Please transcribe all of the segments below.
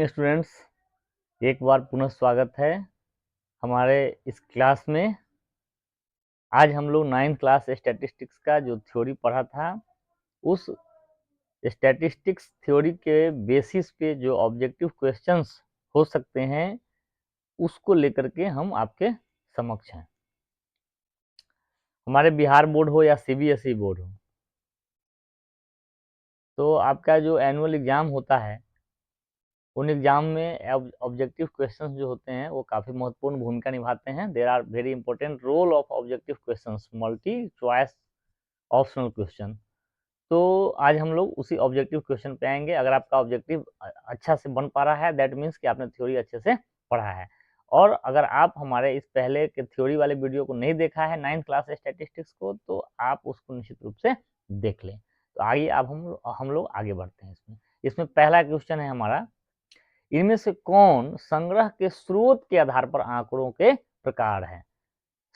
Students, एक बार पुनः स्वागत है हमारे इस क्लास में। आज हम लोग 9th क्लास स्टैटिस्टिक्स का जो थ्योरी पढ़ा था, उस स्टैटिस्टिक्स थ्योरी के बेसिस पे जो ऑब्जेक्टिव क्वेश्चंस हो सकते हैं, उसको लेकर के हम आपके समक्ष हैं। हमारे बिहार बोर्ड हो या सीबीएसई बोर्ड हो, तो आपका जो एनुअल एग्जाम होता है, उन एग्जाम में ऑब्जेक्टिव क्वेश्चंस जो होते हैं वो काफ़ी महत्वपूर्ण भूमिका निभाते हैं। There are very important role of objective questions, multi choice optional question. तो आज हम लोग उसी ऑब्जेक्टिव क्वेश्चन पे आएंगे। अगर आपका ऑब्जेक्टिव अच्छा से बन पा रहा है, दैट मीन्स कि आपने थ्योरी अच्छे से पढ़ा है। और अगर आप हमारे इस पहले के थ्योरी वाले वीडियो को नहीं देखा है 9th क्लास स्टैटिस्टिक्स को, तो आप उसको निश्चित रूप से देख लें। तो आइए अब हम लोग आगे बढ़ते हैं। इसमें पहला क्वेश्चन है हमारा, इनमें से कौन संग्रह के स्रोत के आधार पर आंकड़ों के प्रकार है।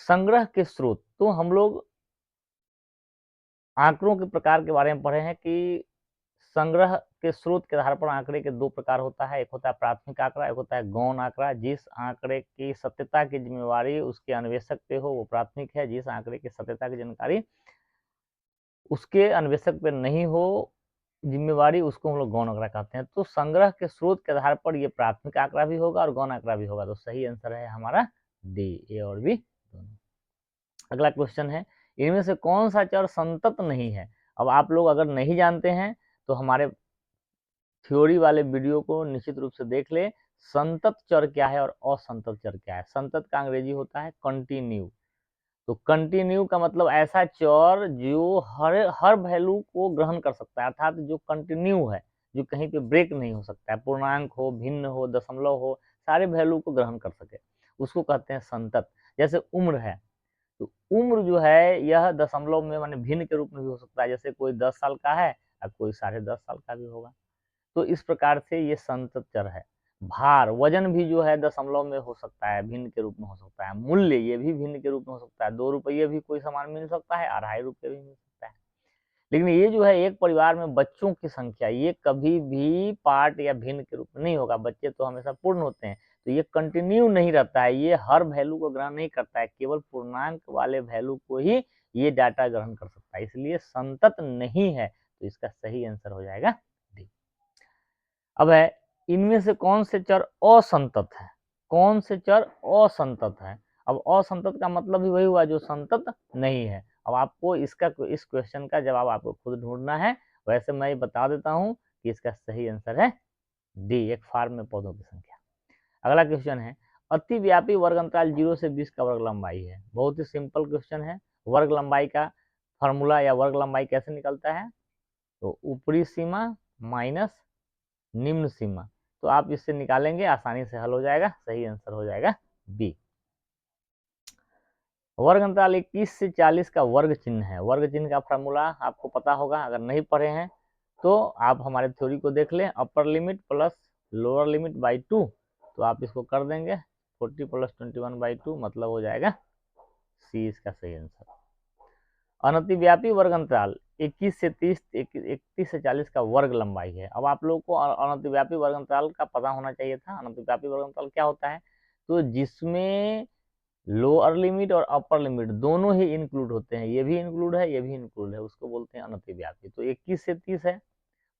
संग्रह के स्रोत, तो हम लोग आंकड़ों के प्रकार के बारे में पढ़े हैं कि संग्रह के स्रोत के आधार पर आंकड़े के दो प्रकार होता है। एक होता है प्राथमिक आंकड़ा, एक होता है गौण आंकड़ा। जिस आंकड़े की सत्यता की जिम्मेवारी उसके अन्वेषक पे हो वो प्राथमिक है। जिस आंकड़े की सत्यता की जानकारी उसके अन्वेषक पे नहीं हो जिम्मेवारी, उसको हम लोग गौण आंकड़ा कहते हैं। तो संग्रह के स्रोत के आधार पर ये प्राथमिक आंकड़ा भी होगा और गौण आंकड़ा भी होगा। तो सही आंसर है हमारा डी, ए और बी दोनों। अगला क्वेश्चन है, इनमें से कौन सा चर संतत नहीं है। अब आप लोग अगर नहीं जानते हैं तो हमारे थ्योरी वाले वीडियो को निश्चित रूप से देख ले। संतत चर क्या है और असंतत चर क्या है। संतत का अंग्रेजी होता है कंटिन्यू। तो कंटिन्यू का मतलब ऐसा चर जो हर हर वैल्यू को ग्रहण कर सकता है, अर्थात जो कंटिन्यू है, जो कहीं पे ब्रेक नहीं हो सकता है। पूर्णांक हो, भिन्न हो, दशमलव हो, सारे वैल्यू को ग्रहण कर सके, उसको कहते हैं संतत। जैसे उम्र है, तो उम्र जो है यह दशमलव में माने भिन्न के रूप में भी हो सकता है। जैसे कोई 10 साल का है और कोई 10.5 साल का भी होगा। तो इस प्रकार से ये संतत चर है। भार, वजन भी जो है दशमलव में हो सकता है, भिन्न के रूप में हो सकता है। मूल्य, ये भी भिन्न के रूप में हो सकता है। 2 रुपये भी कोई सामान मिल सकता है, 2.5 रुपये भी मिल सकता है। लेकिन ये जो है एक परिवार में बच्चों की संख्या, ये कभी भी पार्ट या भिन्न के रूप में नहीं होगा। बच्चे तो हमेशा पूर्ण होते हैं, तो ये कंटिन्यू नहीं रहता है। ये हर वैल्यू को ग्रहण नहीं करता है, केवल पूर्णांक वाले वैल्यू को ही ये डाटा ग्रहण कर सकता है, इसलिए संतत नहीं है। तो इसका सही आंसर हो जाएगा डी। अब है, इनमें से कौन से चर असंतत है। कौन से चर असंतत है। अब असंतत का मतलब भी वही हुआ जो संतत नहीं है। अब आपको इस क्वेश्चन का जवाब आपको खुद ढूंढना है। वैसे मैं बता देता हूं कि इसका सही आंसर है डी, एक फार्म में पौधों की संख्या। अगला क्वेश्चन है, अतिव्यापी वर्ग अंतराल 0 से 20 का वर्ग लंबाई है। बहुत ही सिंपल क्वेश्चन है। वर्ग लंबाई का फॉर्मूला या वर्ग लंबाई कैसे निकलता है, तो ऊपरी सीमा माइनस निम्न सीमा। तो आप इससे निकालेंगे, आसानी से हल हो जाएगा। सही आंसर हो जाएगा बी। वर्ग अंतराल 21 से 40 का वर्ग चिन्ह है। वर्ग चिन्ह का फॉर्मूला आपको पता होगा, अगर नहीं पढ़े हैं तो आप हमारे थ्योरी को देख लें। Upper limit plus lower limit by 2, तो आप इसको कर देंगे 40 प्लस 21 बाई 2, मतलब हो जाएगा सी, इसका सही आंसर। अनतिव्यापी वर्ग अंतराल 21 से 30, 31 से 40 का वर्ग लंबाई है। अब आप लोगों को अनतिव्यापी वर्ग अंतराल का पता होना चाहिए था। अनतिव्यापी वर्ग अंतराल क्या होता है, तो जिसमें लोअर लिमिट और अपर लिमिट दोनों ही इंक्लूड होते हैं। ये भी इंक्लूड है, ये भी इंक्लूड है, उसको बोलते हैं अनतिव्यापी। तो 21 से 30 है,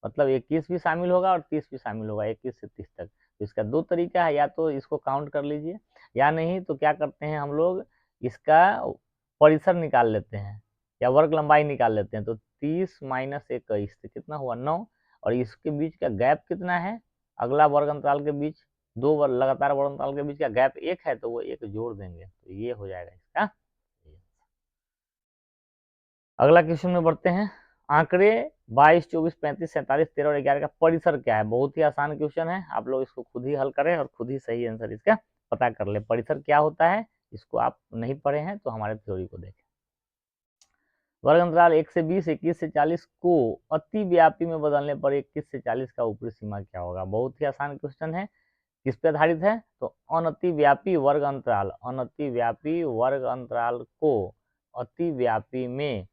मतलब 21 भी शामिल होगा और 30 भी शामिल होगा, 21 से 30 तक। तो इसका दो तरीका है, या तो इसको काउंट कर लीजिए, या नहीं तो क्या करते हैं हम लोग, इसका परिसर निकाल लेते हैं या वर्ग लंबाई निकाल लेते हैं। तो 30 माइनस 21 तो कितना हुआ, 9। और इसके बीच का गैप कितना है, अगला वर्ग अंतराल के बीच, दो लगातार वर्ग अंतराल के बीच का गैप 1 है, तो वो 1 जोड़ देंगे, तो ये हो जाएगा इसका। अगला क्वेश्चन में बढ़ते हैं। आंकड़े 22, 24, 35, 47, 13 और 11 का परिसर क्या है। बहुत ही आसान क्वेश्चन है, आप लोग इसको खुद ही हल करें और खुद ही सही आंसर इसका पता कर ले। परिसर क्या होता है, इसको आप नहीं पढ़े हैं तो हमारे थ्योरी को देखें। वर्ग अंतराल 1 से 20, 21 से 40 को अतिव्यापी में बदलने पर 21 से 40 का ऊपरी सीमा क्या होगा। बहुत ही आसान क्वेश्चन है। किस पे आधारित है, तो अनतिव्यापी वर्ग अंतराल, अनतिव्यापी वर्ग अंतराल को अतिव्यापी में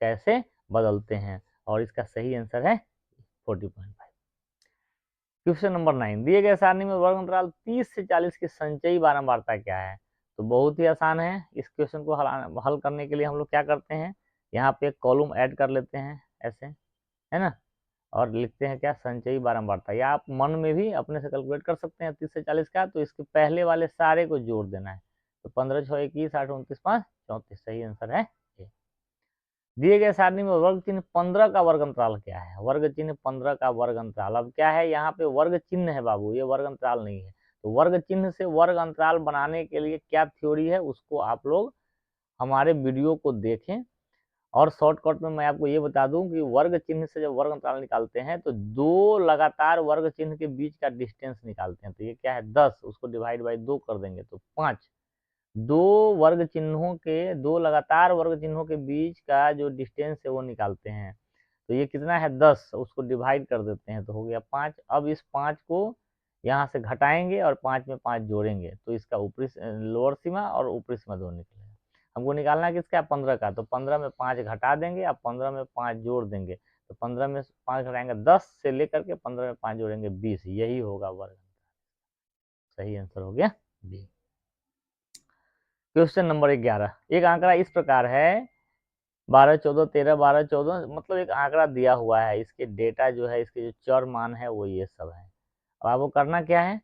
कैसे बदलते हैं। और इसका सही आंसर है 40.5। क्वेश्चन नंबर 9, दिए गए सारणी में वर्ग अंतराल 30 से 40 की संचयी बारंबारता क्या है? तो बहुत ही आसान है। इस क्वेश्चन को हल करने के लिए हम लोग क्या करते हैं, यहाँ पे एक कॉलम ऐड कर लेते हैं ऐसे, है ना, और लिखते हैं क्या, संचयी बारंबारता। या आप मन में भी अपने से कैलकुलेट कर सकते हैं 30 से 40 का, तो इसके पहले वाले सारे को जोड़ देना है। तो 15 6 21 8 29 5 34, सही आंसर है ये। दिए गए सारणी में वर्ग चिन्ह 15 का वर्ग अंतराल क्या है? वर्ग चिन्ह 15 का वर्ग अंतराल, अब क्या है, यहाँ पे वर्ग चिन्ह है बाबू, ये वर्ग अंतराल नहीं है। तो वर्ग चिन्ह से वर्ग अंतराल बनाने के लिए क्या थ्योरी है, उसको आप लोग हमारे वीडियो को देखें। और शॉर्टकट में मैं आपको ये बता दूं कि वर्ग चिन्ह से जब वर्ग अंतराल निकालते हैं तो दो लगातार वर्ग चिन्ह के बीच का डिस्टेंस निकालते हैं। तो ये क्या है, 10, उसको डिवाइड बाई 2 कर देंगे तो 5। दो लगातार वर्ग चिन्हों के बीच का जो डिस्टेंस है वो निकालते हैं। तो ये कितना है, 10, उसको डिवाइड कर देते हैं तो हो गया 5। अब इस 5 को यहाँ से घटाएंगे और 5 में 5 जोड़ेंगे तो इसका ऊपरी लोअर सीमा और ऊपरी सीमा दोनों निकलेगा। हमको निकालना है किसका, 15 का। तो 15 में 5 घटा देंगे, अब 15 में 5 जोड़ देंगे। तो 15 में 5 घटाएंगे 10 से लेकर के 15 में 5 जोड़ेंगे 20, यही होगा वर्ग। सही आंसर हो गया बी। क्वेश्चन नंबर 11, एक आंकड़ा इस प्रकार है 12 14 13 12 14, मतलब एक आंकड़ा दिया हुआ है, इसके डेटा जो है, इसके जो चर मान है वो ये सब है। अब आपको करना क्या है,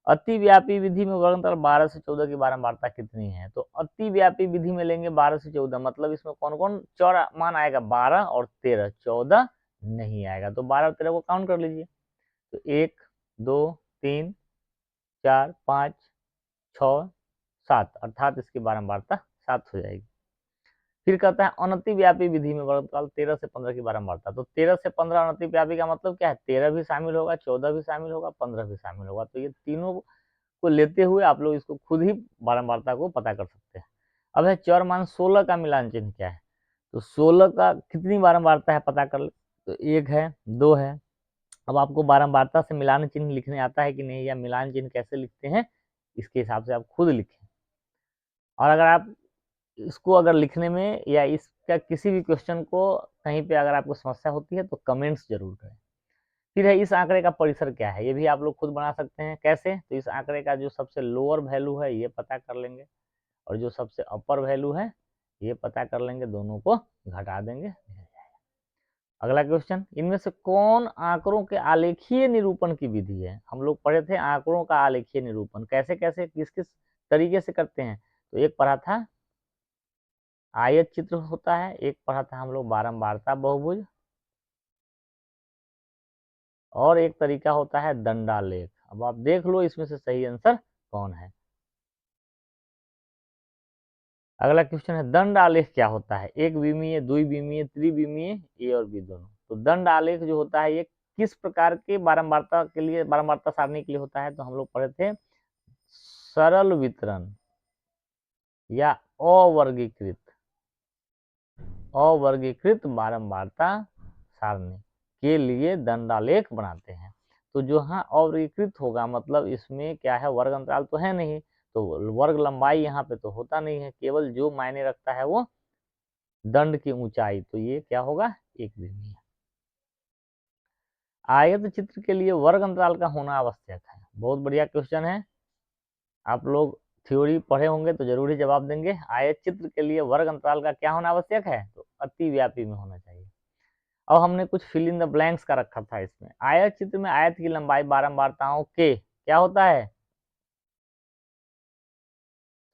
अतिव्यापी विधि में वर्ग अंतराल 12 से 14 की बारंबारता कितनी है? तो अतिव्यापी विधि में लेंगे 12 से 14, मतलब इसमें कौन कौन चर मान आएगा, 12 और 13, 14 नहीं आएगा। तो 12 और 13 को काउंट कर लीजिए। तो 1 2 3 4 5 6 7, अर्थात इसकी बारंबारता 7 हो जाएगी। फिर कहता है अनतिव्यापी विधि में वर्ग अंतराल 13 से 15 की बारंबारता। तो 13 से 15 अनतिव्यापी का मतलब क्या है, 13 भी शामिल होगा, 14 भी शामिल होगा, 15 भी शामिल होगा। तो ये तीनों को लेते हुए आप लोग इसको खुद ही बारंबारता को पता कर सकते हैं। अब है चर मान 16 का मिलान चिन्ह क्या है? तो 16 का कितनी बारंबारता है पता कर ले। तो 1 है, 2 है। अब आपको बारंबारता से मिलान चिन्ह लिखने आता है कि नहीं, या मिलान चिन्ह कैसे लिखते हैं, इसके हिसाब से आप खुद लिखें। और अगर आप इसको अगर लिखने में या इसका किसी भी क्वेश्चन को कहीं पे अगर आपको समस्या होती है तो कमेंट्स जरूर करें। फिर है इस आंकड़े का परिसर क्या है, ये भी आप लोग खुद बना सकते हैं। कैसे, तो इस आंकड़े का जो सबसे लोअर वैल्यू है ये पता कर लेंगे, और जो सबसे अपर वैल्यू है ये पता कर लेंगे, दोनों को घटा देंगे। अगला क्वेश्चन, इनमें से कौन आंकड़ों के आलेखीय निरूपण की विधि है? हम लोग पढ़े थे आंकड़ों का आलेखीय निरूपण कैसे कैसे किस किस तरीके से करते हैं। तो एक पढ़ा था आयत चित्र होता है, एक पढ़ा था हम लोग बारंबारता बहुभुज, और एक तरीका होता है दंडालेख। अब आप देख लो इसमें से सही आंसर कौन है। अगला क्वेश्चन है दंड आलेख क्या होता है? एक विमीय, द्विविमीय, त्रिविमीय, ए और बी दोनों। तो दंड आलेख जो होता है ये किस प्रकार के बारंबारता के लिए, बारंबारता सारणी के लिए होता है? तो हम लोग पढ़े थे सरल वितरण या अवर्गीकृत बारंबारता सारणी के लिए दंडालेख बनाते हैं। तो जो हाँ अवर्गीकृत होगा, मतलब इसमें क्या है, वर्ग अंतराल तो है नहीं, तो वर्ग लंबाई यहाँ पे तो होता नहीं है, केवल जो मायने रखता है वो दंड की ऊंचाई। तो ये क्या होगा, एक विमीय। आयत चित्र के लिए वर्ग अंतराल का होना आवश्यक है। बहुत बढ़िया क्वेश्चन है, आप लोग थ्योरी पढ़े होंगे तो जरूर ही जवाब देंगे। आयत चित्र के लिए वर्ग अंतराल का क्या होना आवश्यक है? तो अतिव्यापी में होना चाहिए। अब हमने कुछ फिल इन द ब्लैंक्स का रखा था इसमें। आयत चित्र में आयत की लंबाई बारंबारताओं के क्या होता है,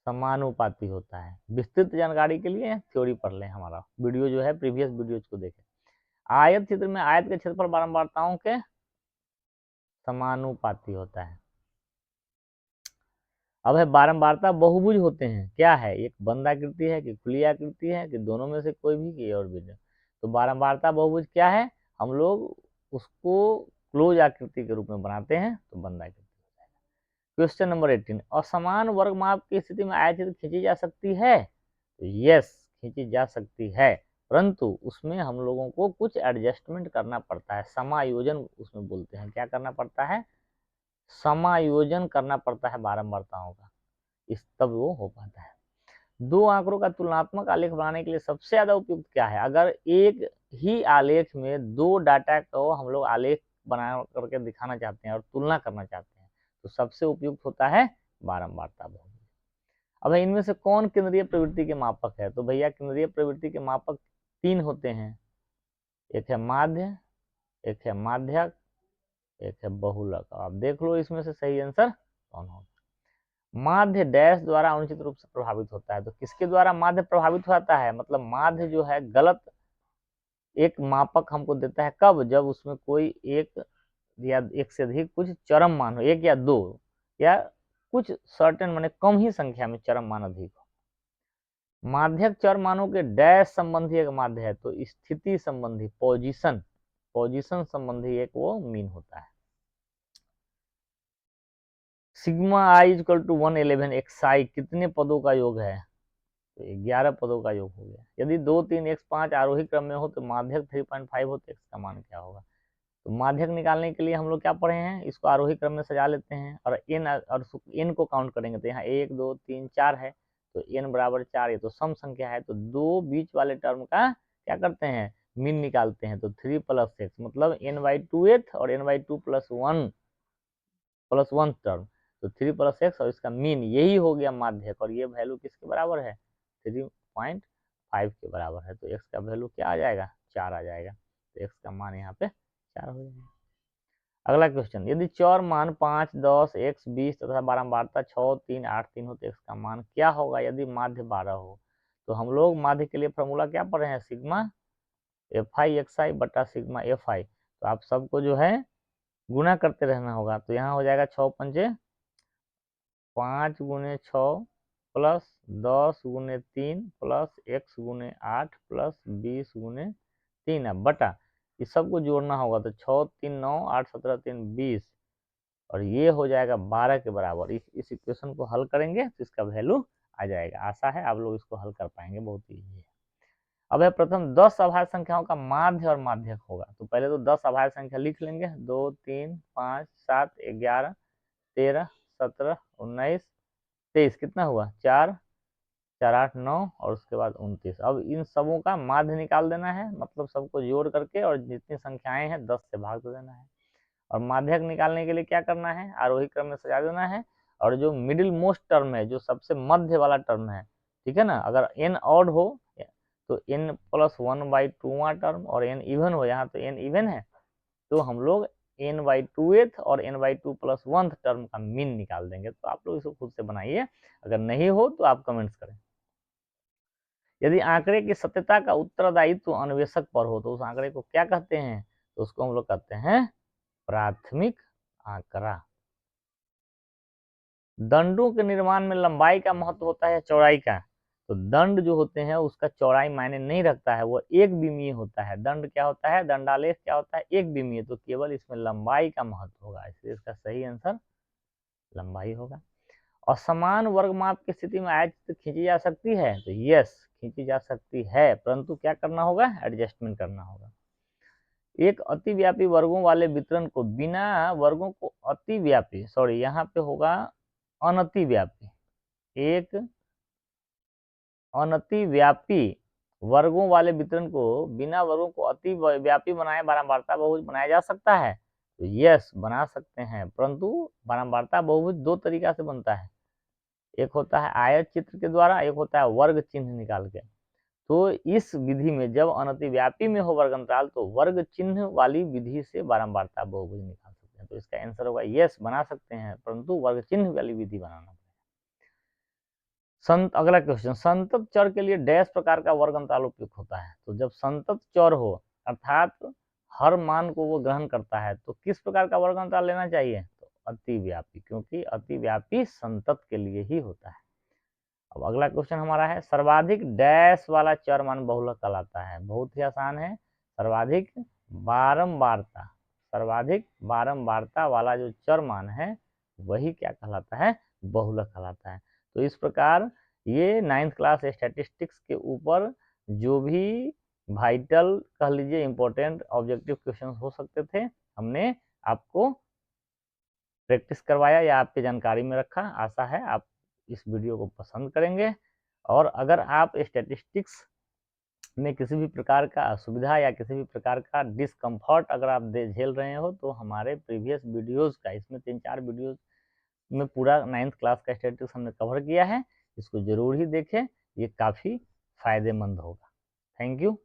समानुपाती होता है। विस्तृत जानकारी के लिए थ्योरी पढ़ लें, हमारा वीडियो जो है प्रीवियस वीडियोज को देखें। आयत चित्र में आयत के क्षेत्रफल बारंबारताओं के समानुपाती होता है। अब है बारंबारता बहुभुज होते हैं, क्या है, एक बंद आकृति है कि खुली आकृति है कि दोनों में से कोई भी, कि और भी नहीं। तो बारंबारता बहुभुज क्या है, हम लोग उसको क्लोज आकृति के रूप में बनाते हैं, तो बंद आकृति हो जाएगा। क्वेश्चन नंबर 18, असमान वर्ग माप की स्थिति में आयत चित्र खींची जा सकती है? तो यस, खींची जा सकती है, परंतु उसमें हम लोगों को कुछ एडजस्टमेंट करना पड़ता है, समायोजन उसमें बोलते हैं। क्या करना पड़ता है, समायोजन करना पड़ता है बारंबारताओं का, इस तब वो हो पाता है। दो आंकड़ों का तुलनात्मक आलेख बनाने के लिए सबसे ज्यादा उपयुक्त क्या है? अगर एक ही आलेख में दो डाटा को हम लोग आलेख बना करके दिखाना चाहते हैं और तुलना करना चाहते हैं तो सबसे उपयुक्त होता है बारंबारता बहुपदी। अब इनमें से कौन केंद्रीय प्रवृत्ति के मापक है? तो भैया केंद्रीय प्रवृत्ति के मापक 3 होते हैं, एक है माध्य, एक है माध्यक, एक है बहुलक। आप देख लो इसमें से सही आंसर कौन होगा। माध्य डैश द्वारा अनुचित रूप से प्रभावित होता है। तो किसके द्वारा माध्य प्रभावित होता है? मतलब माध्य जो है गलत एक मापक हमको देता है, कब? जब उसमें कोई एक या एक से अधिक कुछ चरम मान हो, एक या दो या कुछ सर्टेन माने कम ही संख्या में चरम मान अधिक हो। माध्यक चर मानों के डैश संबंधी एक माध्य है, तो स्थिति संबंधी पोजीशन संबंधी एक वो मीन होता है। Sigma i equal to 111 xi कितने पदों का योग है? तो 11 पदों का योग हो गया। यदि 2 3 x 5 आरोही क्रम में हो तो माध्यक 3.5 हो तो x का मान क्या होगा? तो माध्यक निकालने के लिए हम लोग क्या पढ़े हैं, इसको आरोही क्रम में सजा लेते हैं और n को काउंट करेंगे तो यहाँ 1 2 3 4 है, तो n बराबर 4, ये तो सम संख्या है, तो दो बीच वाले टर्म का क्या करते हैं, मीन निकालते हैं। तो 3 + x मतलब n/2th और n/2 + 1 टर्म, तो 3 + x और इसका मीन यही हो गया माध्यक, और ये वैल्यू किसके बराबर है? 3.5 के बराबर है। तो x का वैल्यू क्या आ जाएगा? 4 आ जाएगा। तो x का मान यहाँ पे 4 हो जाएगा। अगला क्वेश्चन, यदि चौर मान 5 10 x 20 तथा बारंबारता 6 3 8 3 हो तो x का मान क्या होगा यदि माध्य 12 हो? तो हम लोग माध्य के लिए फॉर्मूला क्या पढ़े हैं? सिग्मा fi xi बटा सिग्मा fi। तो आप सबको जो है गुना करते रहना होगा। तो यहाँ हो जाएगा 6 पंजे 5 × 6 प्लस 10 × 3 प्लस x × 8 प्लस 20 × 3 है बटा, इस सबको जोड़ना होगा। तो 6 3 9 8 17 3 20 और ये हो जाएगा 12 के बराबर। इस इक्वेशन को हल करेंगे तो इसका वैल्यू आ जाएगा। आशा है आप लोग इसको हल कर पाएंगे, बहुत ईजी है। अब है प्रथम 10 अभाज्य संख्याओं का माध्य और माध्यक होगा। तो पहले तो 10 अभाज्य संख्या लिख लेंगे, 2 3 5 7 11 13 17 19 23, कितना हुआ? 4 4 8 9 और उसके बाद 29। अब इन सबों का माध्य निकाल देना है, मतलब सबको जोड़ करके और जितनी संख्याएं हैं 10 से भाग देना है। और माध्यक निकालने के लिए क्या करना है? आरोही क्रम में सजा देना है, और जो मिडिल मोस्ट टर्म है, जो सबसे मध्य वाला टर्म है, ठीक है ना, अगर n ऑड हो तो n + 1/2वां टर्म, और n इवन हो, यहाँ तो n इवन है, तो हम लोग n/2th और n/2 + 1th टर्म का मीन निकाल देंगे। तो आप लोग इसको खुद से बनाइए, अगर नहीं हो तो आप कमेंट्स करें। यदि आंकड़े की सत्यता का उत्तरदायित्व अन्वेषक पर हो तो उस आंकड़े को क्या कहते हैं? तो उसको हम लोग कहते हैं प्राथमिक आंकड़ा। दंडों के निर्माण में लंबाई का महत्व होता है चौड़ाई का? तो दंड जो होते हैं उसका चौड़ाई मायने नहीं रखता है, वो एक बिमीय होता है। दंड क्या होता है? दंडालेख क्या होता है? एक बिमीय। तो केवल इसमें लंबाई का महत्व होगा, इसलिए इसका सही आंसर लंबाई होगा। और समान वर्ग माप की स्थिति में आयत खींची जा सकती है? तो यस, खींची जा सकती है, परंतु क्या करना होगा? एडजस्टमेंट करना होगा। एक अतिव्यापी वर्गों वाले वितरण को बिना वर्गों को अतिव्यापी, सॉरी यहाँ पे होगा अनतिव्यापी, एक अनतिव्यापी वर्गों वाले वितरण को बिना वर्गों को अतिव्यापी बनाए बारंबारता बहुभुज बनाया जा सकता है? तो यस, बना सकते हैं, परंतु बारंबारता बहुभुज दो तरीका से बनता है, एक होता है आयत चित्र के द्वारा, एक होता है वर्ग चिन्ह निकाल के। तो इस विधि में जब अनतिव्यापी में हो वर्ग अंतराल तो वर्ग चिन्ह वाली विधि से बारंबारता बहुभुज निकाल सकते हैं। तो इसका आंसर होगा यस, बना सकते हैं, परंतु वर्ग चिन्ह वाली विधि बनाना। अगला क्वेश्चन, संतत चर के लिए डैश प्रकार का वर्ग अंतराल उपयुक्त होता है? तो जब संतत चर हो अर्थात हर मान को वो ग्रहण करता है तो किस प्रकार का वर्ग अंतराल लेना चाहिए? तो अतिव्यापी, क्योंकि अतिव्यापी संतत के लिए ही होता है। अब अगला क्वेश्चन हमारा है, सर्वाधिक डैश वाला चर मान बहुलक कहलाता है? बहुत ही आसान है, सर्वाधिक बारंबारता वाला जो चर मान है वही क्या कहलाता है? बहुलक कहलाता है। तो इस प्रकार ये 9th क्लास स्टैटिस्टिक्स के ऊपर जो भी वाइटल कह लीजिए इंपॉर्टेंट ऑब्जेक्टिव क्वेश्चन हो सकते थे, हमने आपको प्रैक्टिस करवाया या आपकी जानकारी में रखा। आशा है आप इस वीडियो को पसंद करेंगे, और अगर आप स्टैटिस्टिक्स में किसी भी प्रकार का असुविधा या किसी भी प्रकार का डिस्कम्फर्ट अगर आप झेल रहे हो तो हमारे प्रीवियस वीडियोज़ का, इसमें 3-4 वीडियोज़ में पूरा 9th क्लास का स्टैटिस्टिक्स हमने कवर किया है। इसको ज़रूर ही देखें, ये काफ़ी फ़ायदेमंद होगा। Thank you.